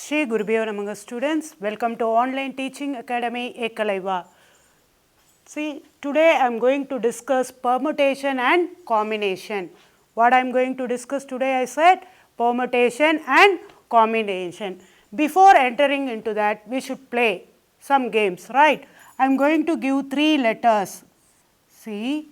Shri Gurubhyo Namaha students, welcome to Online Teaching Academy Ekalaiva. See, today I am going to discuss permutation and combination. What I am going to discuss today, I said permutation and combination. Before entering into that, we should play some games, right? I am going to give 3 letters. See,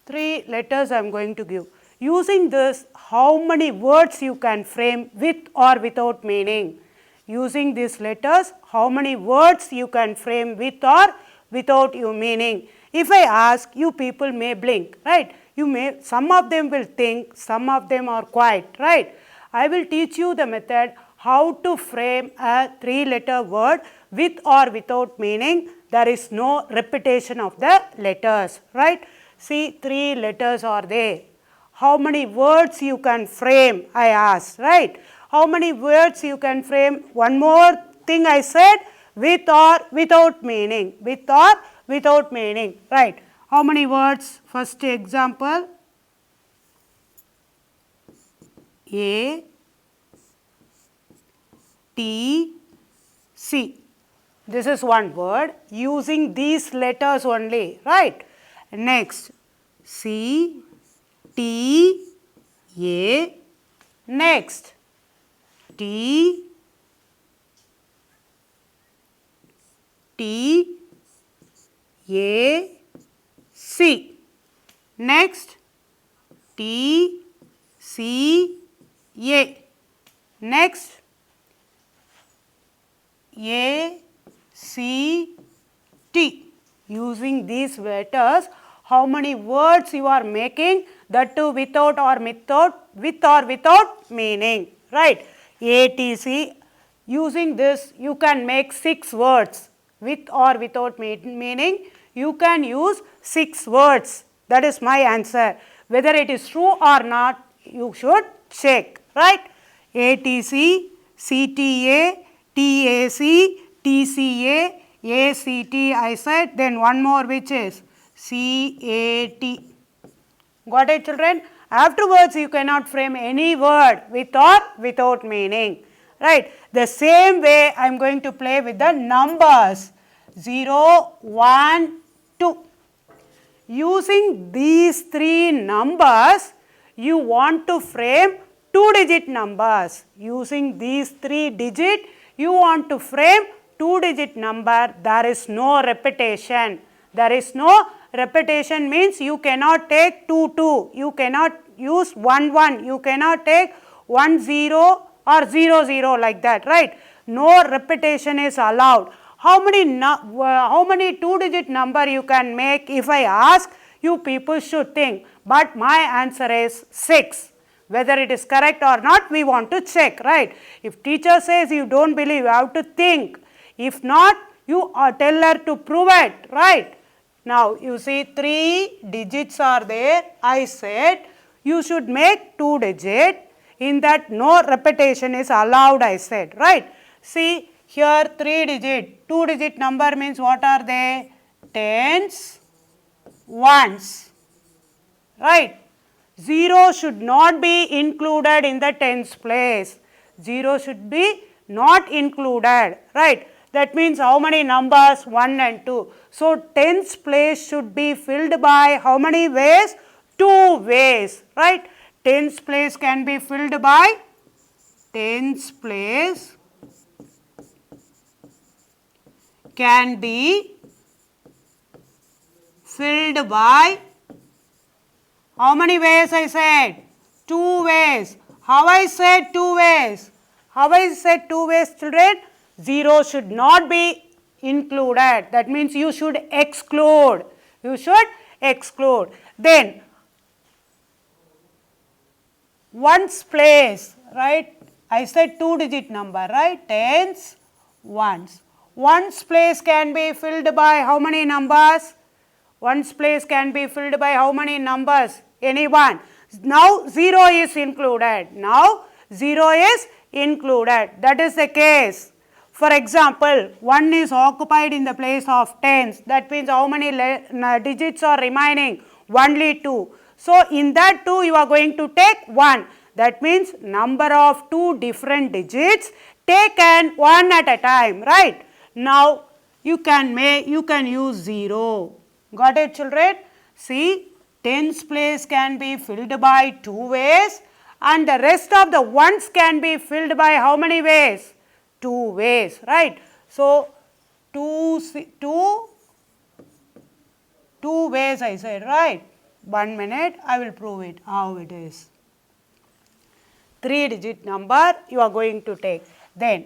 three letters I am going to give. Using this, how many words you can frame with or without meaning. Using these letters, how many words you can frame with or without your meaning. If I ask, you people may blink, right? You may, some of them will think, some of them are quiet, right? I will teach you the method how to frame a 3-letter word with or without meaning. There is no repetition of the letters, right? See, 3 letters are there. How many words you can frame, I asked, right? How many words you can frame? One more thing I said, with or without meaning. With or without meaning, right? How many words? First example, A, T, C. This is one word using these letters only, right? Next, C, T, A. Next, T, T, A, C. Next, T, C, A. Next, A, C, T. Using these letters, how many words you are making, that too without or without meaning, right? A, T, C. Using this, you can make 6 words with or without meaning. You can use 6 words. That is my answer. Whether it is true or not, you should check, right? A, T, C, C, T, A, T, A, C, T, C, A, C, T, I said. Then one more, which is C, A, T. Got it, children? Afterwards, you cannot frame any word with or without meaning, right? The same way I am going to play with the numbers 0, 1, 2. Using these 3 numbers, you want to frame 2-digit numbers. Using these 3 digits, you want to frame 2-digit number. There is no repetition. There is no repetition means you cannot take 2, 2. You cannot use 1, 1. You cannot take 1, 0 or 0, 0 like that, right? No repetition is allowed. How many 2-digit number you can make? If I ask, you people should think. But my answer is 6. Whether it is correct or not, we want to check, right? If teacher says you don't believe, you have to think. If not, you tell her to prove it, right? Now, you see 3 digits are there. I said you should make 2 digits. In that, no repetition is allowed, I said, right? See, here 3 digit, 2-digit number means what are they? Tens, ones, right? 0 should not be included in the tens place. 0 should be not included, right? That means how many numbers? 1 and 2. So, tens place should be filled by how many ways? 2 ways, right? Tens place can be filled by, tens place can be filled by how many ways I said? 2 ways. How I said 2 ways? How I said 2 ways, children? 0 should not be included. That means you should exclude. You should exclude. Then, ones place, right? I said 2-digit number, right? Tens, ones. Ones place can be filled by how many numbers? Ones place can be filled by how many numbers? Anyone. Now 0 is included. Now 0 is included. That is the case. For example, 1 is occupied in the place of tens. That means how many digits are remaining? Only 2. So, in that 2 you are going to take 1. That means number of 2 different digits taken one at a time, right. Now, you can use 0. Got it, children? See, tens place can be filled by 2 ways and the rest of the ones can be filled by how many ways? 2 ways, right. So, 2 ways I said, right. 1 minute, I will prove it how it is. 3 digit number you are going to take. Then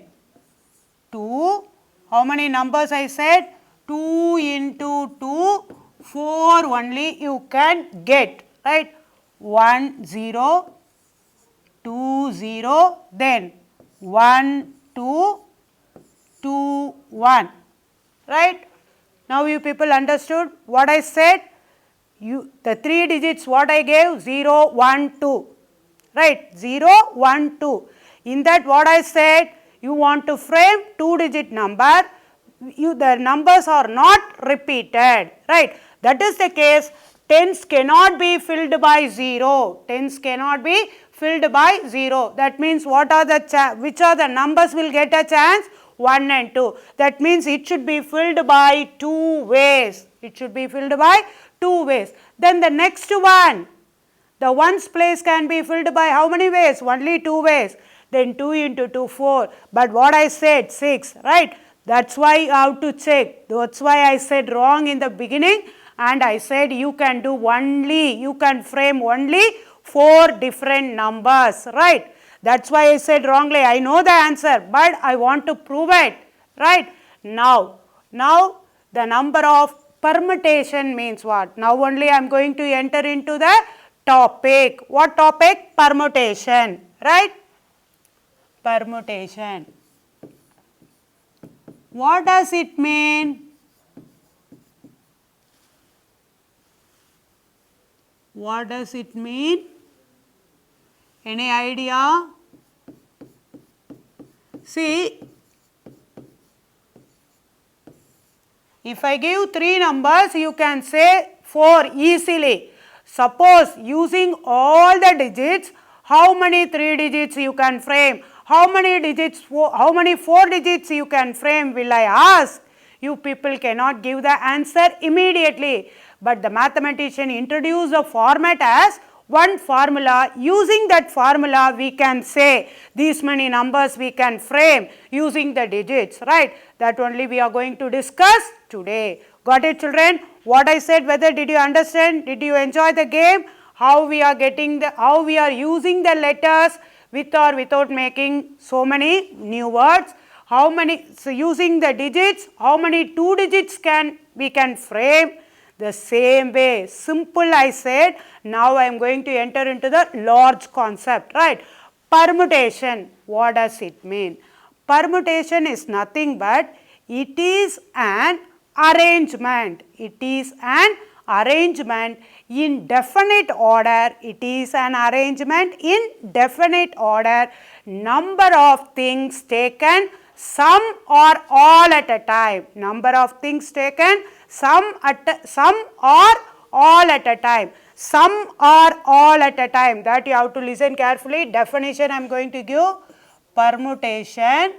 2, how many numbers I said? 2 into 2, 4 only you can get, right. 1 0, 2 0, then 1 2, 2 1, right. Now you people understood what I said? The 3 digits what I gave? 0 1 2, right. 0 1 2. In that what I said? You want to frame 2 digit number, the numbers are not repeated, right. That is the case. Tens cannot be filled by 0. Tens cannot be filled by 0. That means what are the which are the numbers will get a chance? 1 and 2. That means it should be filled by 2 ways. It should be filled by 2 ways. Then the next one, the ones place can be filled by how many ways? Only 2 ways. Then 2 into 2, 4. But what I said, 6, right? That's why you have to check. That's why I said wrong in the beginning and I said you can frame only 4 different numbers, right? That's why I said wrongly. I know the answer, but I want to prove it, right? Now the number of permutation means what? Now only I am going to enter into the topic. What topic? Permutation, right? Permutation. What does it mean? What does it mean? Any idea? See, if I give 3 numbers, you can say 4 easily. Suppose using all the digits, how many 3 digits you can frame? How many 4 digits you can frame will I ask? You people cannot give the answer immediately. But the mathematician introduced a format as one formula. Using that formula we can say these many numbers we can frame using the digits, right. That only we are going to discuss today. Got it, children? What I said, whether did you understand? Did you enjoy the game? How we are using the letters with or without making so many new words? Using the digits, how many 2 digits we can frame? The same way, simple I said. Now I am going to enter into the large concept, right. Permutation, what does it mean? Permutation is nothing but it is an arrangement. It is an arrangement in definite order. It is an arrangement in definite order. Number of things taken, some or all at a time. Number of things taken, some or all at a time. Some or all at a time. That you have to listen carefully. Definition I am going to give. Permutation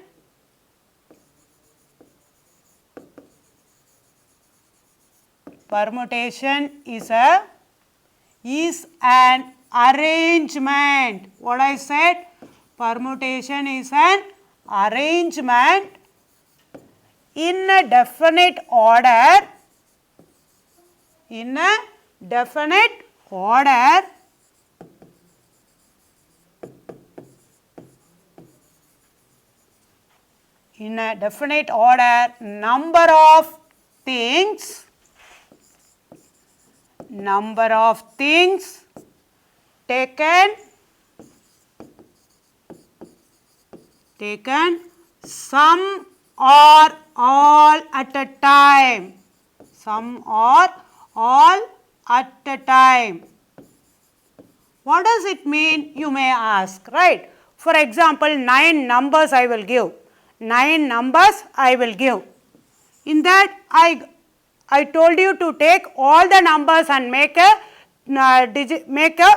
is an arrangement. What I said? Permutation is an arrangement in a definite order. In a definite order. In a definite order, number of things taken some or all at a time. Some or all at a time. What does it mean? You may ask, right? For example, 9 numbers I will give. 9 numbers I will give. In that I told you to take all the numbers and make a make a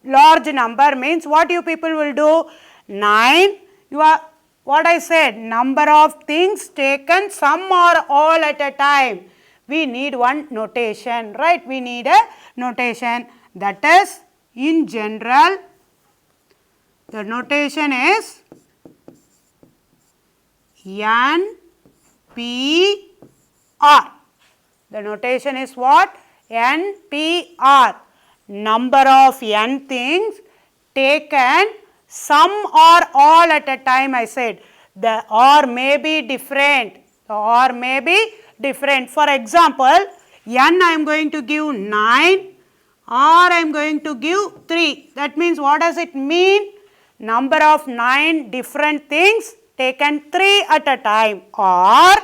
large number means what you people will do? 9, you are, what I said, number of things taken, some or all at a time. We need one notation, right? We need a notation, that is, in general, the notation is N, P, R. The notation is what? N, P, R. Number of N things taken, some or all at a time, I said. The or may be different. The or may be different. For example, N I am going to give 9, or I am going to give 3. That means what does it mean? Number of 9 different things taken 3 at a time, or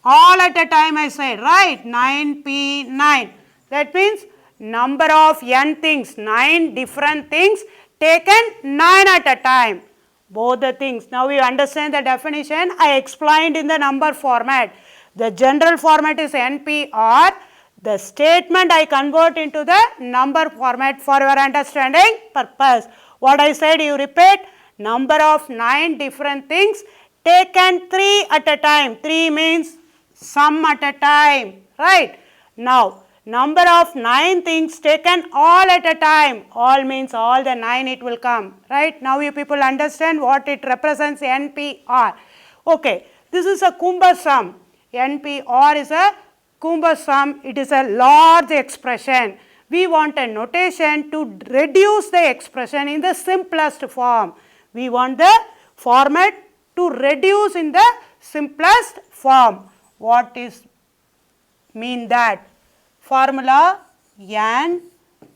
all at a time, I said, right? 9p9. That means number of n things, 9 different things taken 9 at a time. Both the things. Now you understand the definition I explained in the number format. The general format is NPR. The statement I convert into the number format for your understanding purpose. What I said you repeat. Number of 9 different things taken 3 at a time. 3 means some at a time, right? Now, number of 9 things taken all at a time. All means all the 9 it will come, right? Now, you people understand what it represents, NPR. Okay, this is a Kumba sum. NPR is a Kumba sum. It is a large expression. We want a notation to reduce the expression in the simplest form. We want the format to reduce in the simplest form. What is mean that? Formula n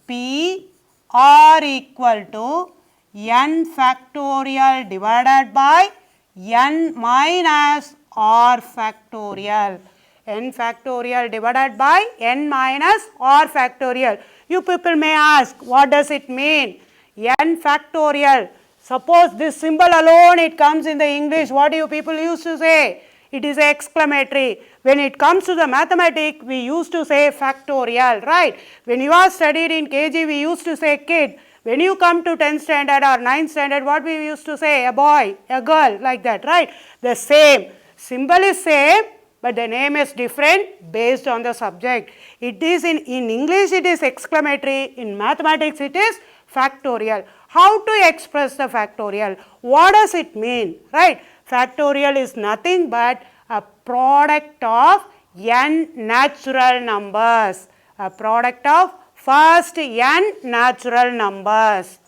p r equal to n factorial divided by n minus r factorial. N factorial divided by n minus r factorial. You people may ask, what does it mean? N factorial. Suppose this symbol alone it comes in the English, what do you people used to say? It is exclamatory. When it comes to the mathematics, we used to say factorial, right? When you are studied in KG, we used to say kid. When you come to 10th standard or 9th standard, what we used to say? A boy, a girl, like that, right? The same. Symbol is same, but the name is different based on the subject. It is in English, it is exclamatory. In mathematics, it is factorial. How to express the factorial? What does it mean, right? Factorial is nothing but a product of n natural numbers. A product of first n natural numbers.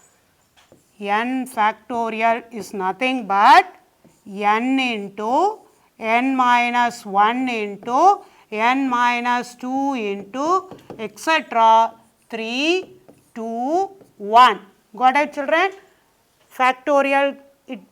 N factorial is nothing but n into n minus 1 into n minus 2 into etc. 3, 2, 1. Got it, children? Factorial,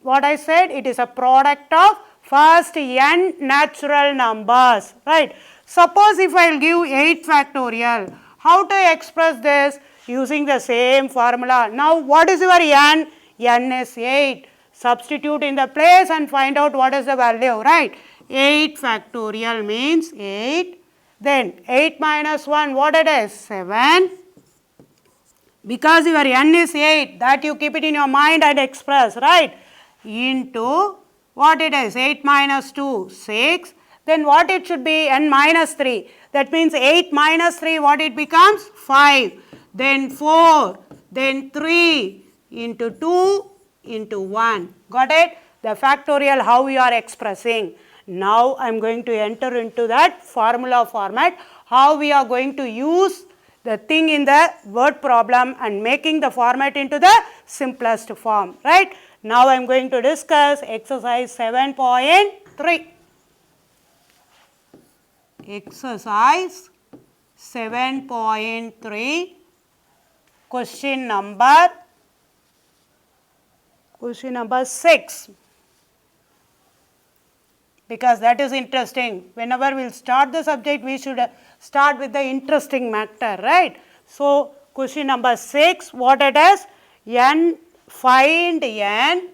what I said, it is a product of first n natural numbers, right? Suppose if I will give 8 factorial, how to express this? Using the same formula. Now, what is your n? N is 8. Substitute in the place and find out what is the value, right? 8 factorial means 8. Then 8 minus 1, what it is? 7. Because your n is 8, that you keep it in your mind and express, right? Into what it is? 8 minus 2, 6. Then what it should be? N minus 3. That means 8 minus 3, what it becomes? 5. Then 4. Then 3 into 2 into 1. Got it? The factorial how we are expressing. Now I am going to enter into that formula format. How we are going to use the thing in the word problem and making the format into the simplest form, right? Now I am going to discuss exercise 7.3. Exercise 7.3, question number 6. Because that is interesting. Whenever we will start the subject, we should start with the interesting matter, right? So, question number 6, what it is? Find n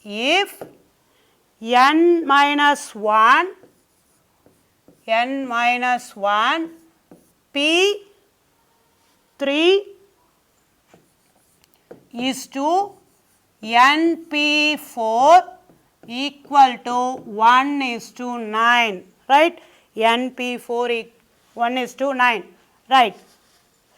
if n minus 1 n minus 1 p 3 is to np4 equal to 1 is to 9, right? np4 1 is to 9, right?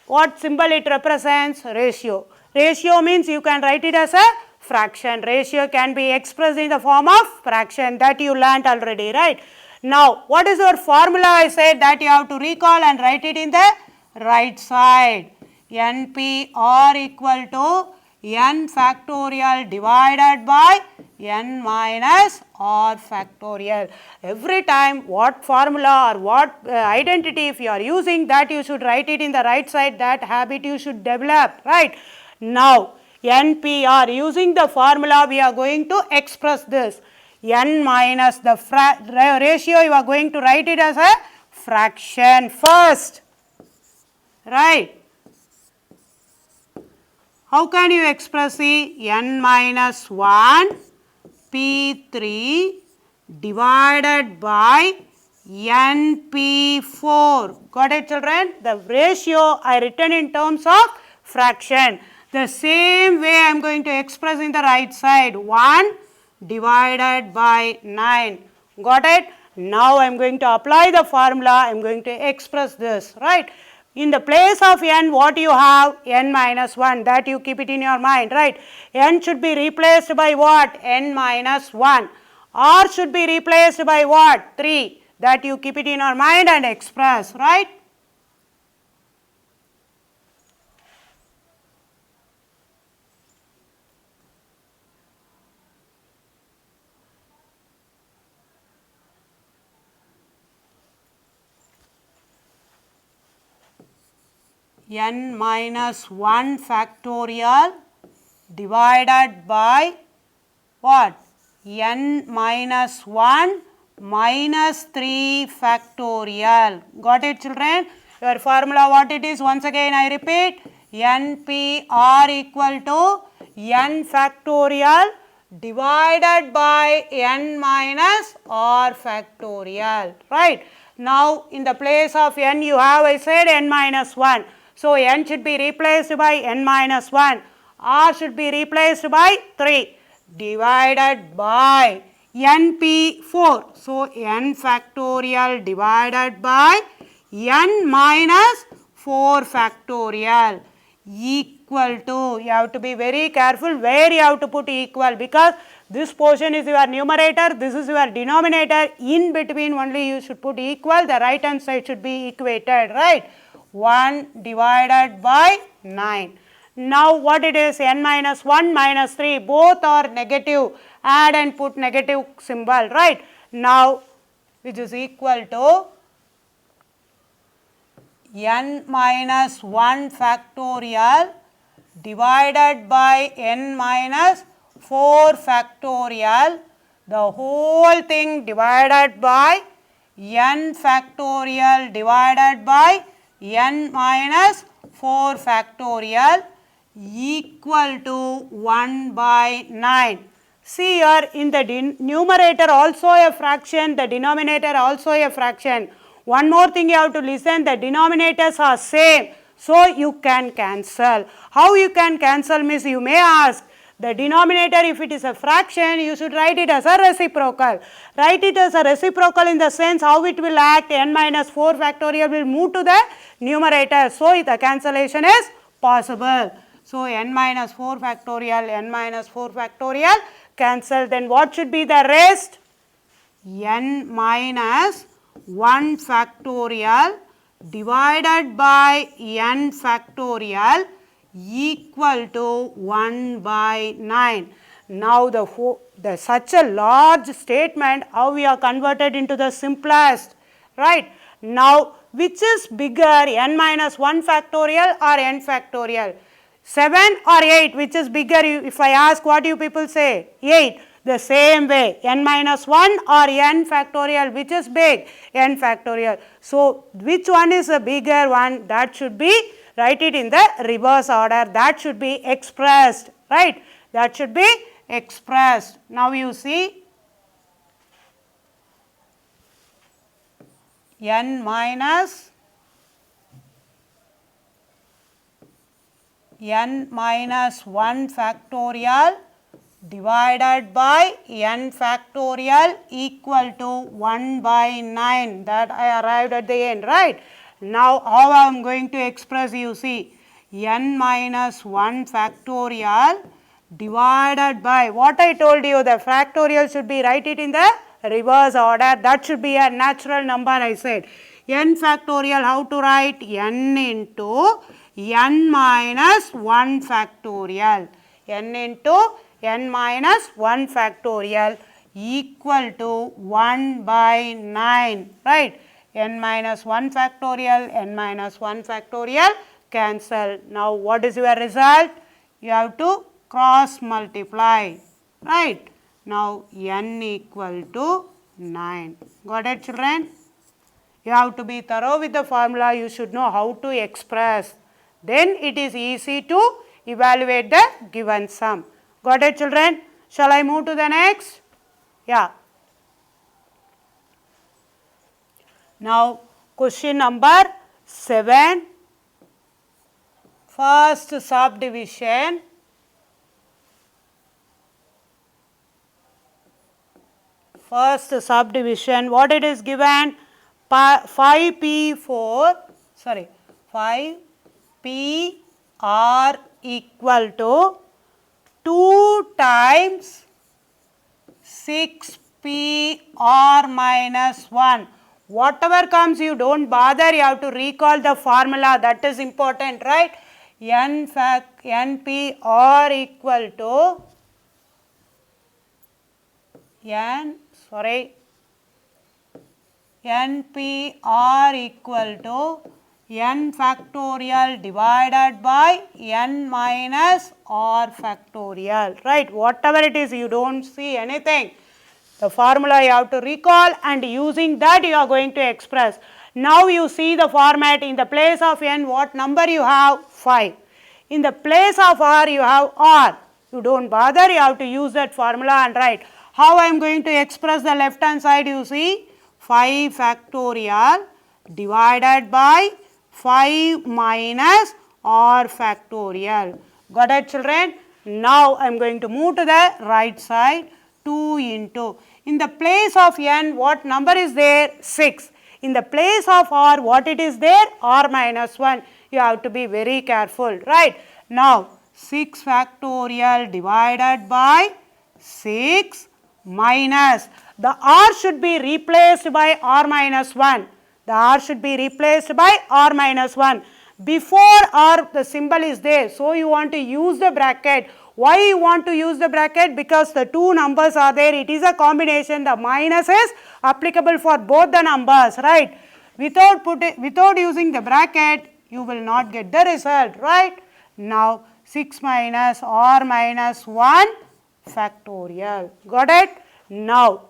What symbol it represents? Ratio. Ratio means you can write it as a fraction. Ratio can be expressed in the form of fraction, that you learnt already, right? Now, what is your formula? I said that you have to recall and write it in the right side. NPR equal to n factorial divided by n minus r factorial. Every time what formula or what identity if you are using, that you should write it in the right side. That habit you should develop, right? Now, NPR, using the formula we are going to express this. N minus the ratio, you are going to write it as a fraction first, right? How can you express the n minus 1 p3 divided by np4? Got it, children? The ratio I written in terms of fraction. The same way I am going to express in the right side. 1 divided by 9. Got it? Now I am going to apply the formula. I am going to express this, right? In the place of n, what you have? N minus 1. That you keep it in your mind, right? N should be replaced by what? N minus 1. R should be replaced by what? 3. That you keep it in your mind and express, right? N minus 1 factorial divided by what? N minus 1 minus 3 factorial. Got it, children? Your formula what it is? Once again I repeat. NPR equal to n factorial divided by n minus r factorial, right? Now, in the place of n you have, I said, n minus 1. So, n should be replaced by n minus 1. R should be replaced by 3 divided by np4. So, n factorial divided by n minus 4 factorial equal to, you have to be very careful where you have to put equal, because this portion is your numerator, this is your denominator. In between only you should put equal, the right hand side should be equated, right? 1 divided by 9. Now what it is? N minus 1 minus 3, both are negative. Add and put negative symbol, right? Now which is equal to n minus 1 factorial divided by n minus 4 factorial, the whole thing divided by n factorial divided by n minus 4 factorial equal to 1 by 9. See here, in the numerator also a fraction, the denominator also a fraction. One more thing you have to listen, the denominators are same, so you can cancel. How you can cancel means, you may ask, the denominator if it is a fraction, you should write it as a reciprocal. Write it as a reciprocal in the sense how it will act, n minus 4 factorial will move to the numerator, so the cancellation is possible. So, n minus 4 factorial cancel, then what should be the rest? N minus 1 factorial divided by n factorial equal to 1 by 9. Now the such a large statement, how we are converted into the simplest, right? Now which is bigger, n minus 1 factorial or n factorial? 7 or 8, which is bigger? If I ask, what do you people say? 8. The same way, n minus 1 or n factorial, which is big? N factorial. So which one is the bigger one? That should be, write it in the reverse order, that should be expressed, right? That should be expressed. Now you see, n minus n minus 1 factorial divided by n factorial equal to 1 by 9. That I arrived at the end, right? Now how I am going to express, you see, n minus 1 factorial divided by what I told you, the factorial should be, write it in the reverse order, that should be a natural number I said. N factorial, how to write? N into n minus 1 factorial, n into n minus 1 factorial equal to 1 by 9, right? N minus 1 factorial, n minus 1 factorial cancel. Now what is your result? You have to cross multiply, right? Now n equal to 9. Got it, children? You have to be thorough with the formula. You should know how to express. Then it is easy to evaluate the given sum. Got it, children? Shall I move to the next? Yeah. Now question number 7. First subdivision. First subdivision, what it is given? 5p4, sorry, 5pr equal to 2 times 6pr minus 1. Whatever comes, you don't bother, you have to recall the formula, that is important, right? npr equal to npr equal to n factorial divided by n minus r factorial, right? Whatever it is, you don't see anything. The formula you have to recall, and using that you are going to express. Now you see the format. In the place of n, what number you have? 5. In the place of r, you have r. You don't bother, you have to use that formula and write. How I am going to express the left hand side? You see, 5 factorial divided by 5 minus r factorial. Got it, children? Now I am going to move to the right side. 2 into, in the place of n, what number is there? 6. In the place of r, what it is there? R minus 1. You have to be very careful, right? Now 6 factorial divided by 6 minus, the r should be replaced by r minus 1. The r should be replaced by r minus 1. Before r, the symbol is there, so you want to use the bracket. Why you want to use the bracket? Because the two numbers are there, it is a combination. The minus is applicable for both the numbers, right? Without using the bracket, you will not get the result, right? Now 6 minus r minus 1 factorial. Got it? Now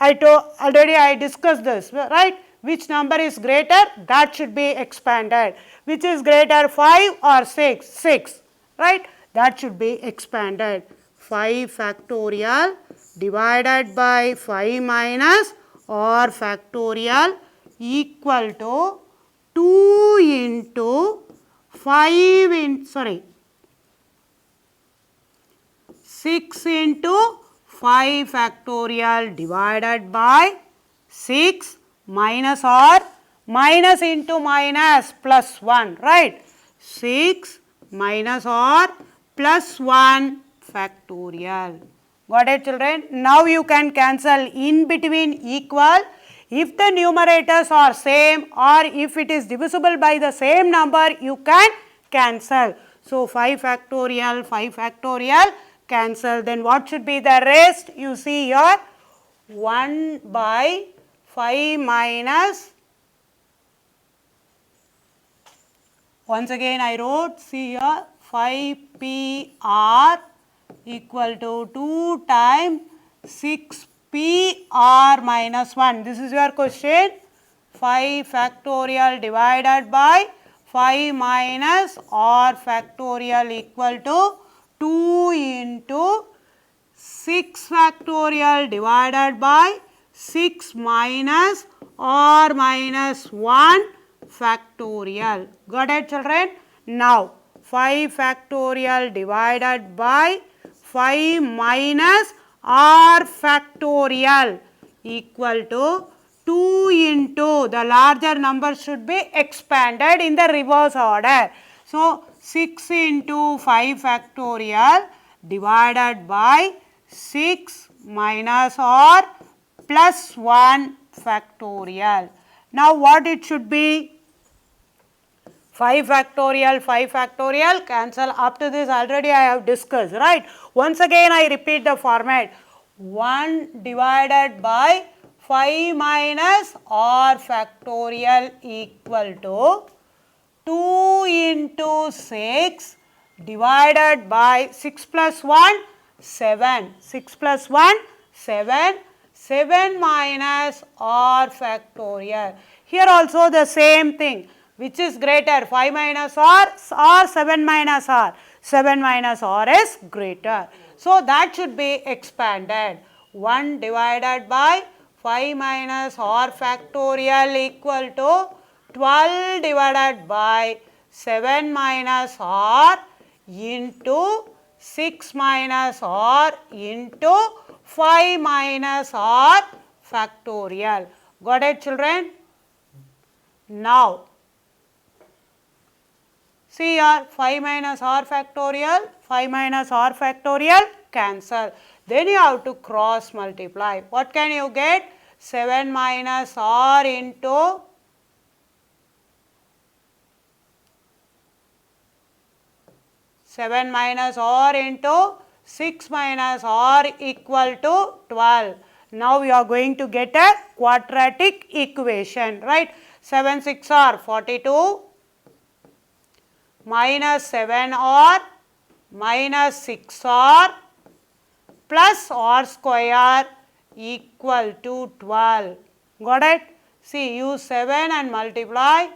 already I discussed this, right? Which number is greater? That should be expanded. Which is greater, 5 or 6? 6, right? That should be expanded. 5 factorial divided by 5 minus r factorial equal to 2 into 5 in, 6 into 5 factorial divided by 6 minus r, minus into minus plus 1, right? 6 minus r plus 1 factorial. Got it, children? Now you can cancel in between equal. If the numerators are same or if it is divisible by the same number, you can cancel. So 5 factorial cancel. Then what should be the rest? You see here, 1 by 5 minus, once again I wrote, see here, 5pr equal to 2 times 6pr minus 1. This is your question. 5 factorial divided by 5 minus r factorial equal to 2 into 6 factorial divided by 6 minus r minus 1 factorial. Got it, children? Now 5 factorial divided by 5 minus r factorial equal to 2 into, the larger number should be expanded in the reverse order. So 6 into 5 factorial divided by 6 minus r plus 1 factorial. Now what it should be? 5 factorial, cancel. Up to this already I have discussed, right? Once again I repeat the format. 1 divided by 5 minus r factorial equal to 2 into 6 divided by 6 plus 1, 7. 6 plus 1, 7. 7 minus r factorial. Here also the same thing. Which is greater, 5 minus r or 7 minus r? 7 minus r is greater. So that should be expanded. 1 divided by 5 minus r factorial equal to 12 divided by 7 minus r into 6 minus r into 5 minus r factorial. Got it, children? Now, see here, 5 minus r factorial, 5 minus r factorial, cancel. Then you have to cross multiply. What can you get? 7 minus r into 7 minus r into 6 minus r equal to 12. Now we are going to get a quadratic equation, right? 7 6 are 42 minus 7 r minus 6 r plus r square equal to 12. Got it? See, use 7 and multiply.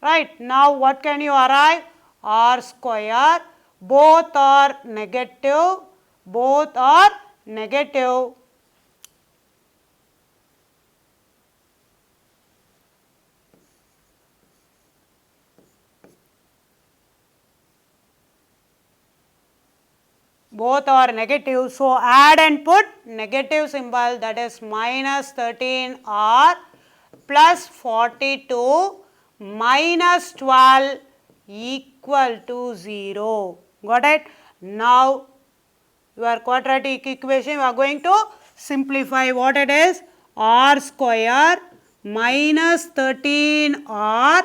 Right, now what can you arrive? R square, both are negative, both are negative. Both are negative, so add and put negative symbol, that is minus 13r plus 42 minus 12 equal to 0. Got it? Now your quadratic equation, we are going to simplify what it is. R square minus 13r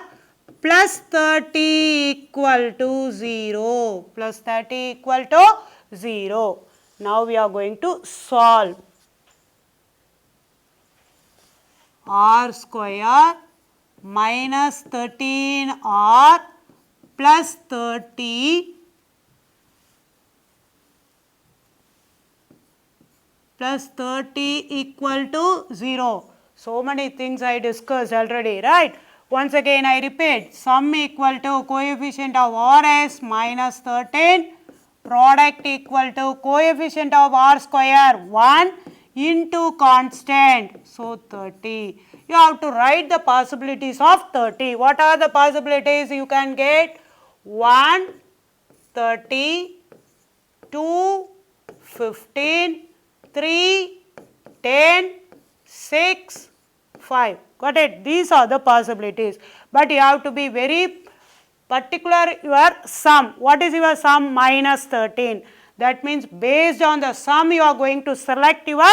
plus 30 equal to 0. Plus 30 equal to 0. Now we are going to solve. R square minus 13r plus 30 equal to 0. So many things I discussed already, right? Once again I repeat, sum equal to coefficient of r is minus 13, product equal to coefficient of r square 1 into constant, so 30. You have to write the possibilities of 30. What are the possibilities you can get? 1, 30, 2, 15, 3, 10, 6, 5. Got it? These are the possibilities. But you have to be very particular your sum. What is your sum? Minus 13. That means based on the sum you are going to select your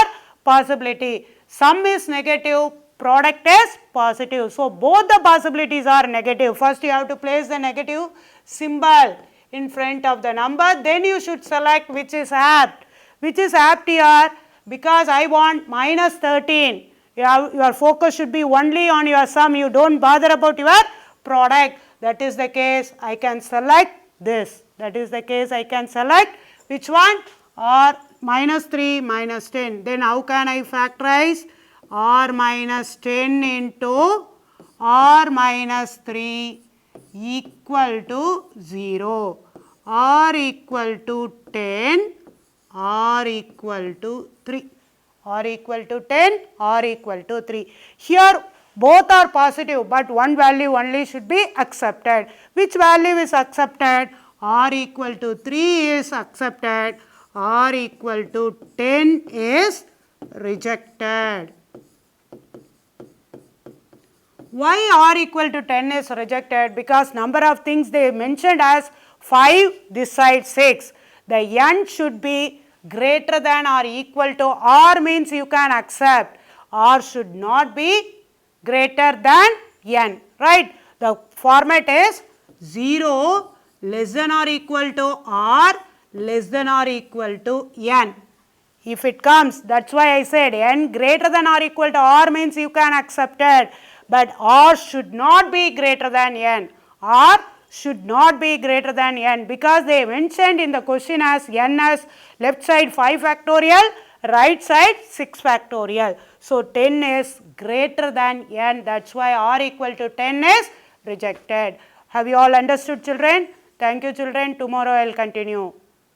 possibility. Sum is negative, product is positive. So both the possibilities are negative. First you have to place the negative symbol in front of the number. Then you should select which is apt. Which is apt here? Because I want minus 13. Your focus should be only on your sum. You don't bother about your product. That is the case I can select this. That is the case I can select which one? R minus 3 minus 10. Then how can I factorize? R minus 10 into R minus 3 equal to 0. R equal to 10, R equal to 3. or equal to 10 or equal to 3. Here both are positive, but one value only should be accepted. Which value is accepted? R equal to 3 is accepted, R equal to 10 is rejected. Why R equal to 10 is rejected? Because number of things they mentioned as 5, this side 6. The n should be greater than or equal to, R means you can accept, R should not be greater than n, right? The format is 0 less than or equal to R less than or equal to n. If it comes, that's why I said n greater than or equal to R means you can accept it, but R should not be greater than n. R should not be greater than n, because they mentioned in the question as n as left side 5 factorial, right side 6 factorial. So 10 is greater than n, that's why R equal to 10 is rejected. Have you all understood, children? Thank you, children. Tomorrow I will continue.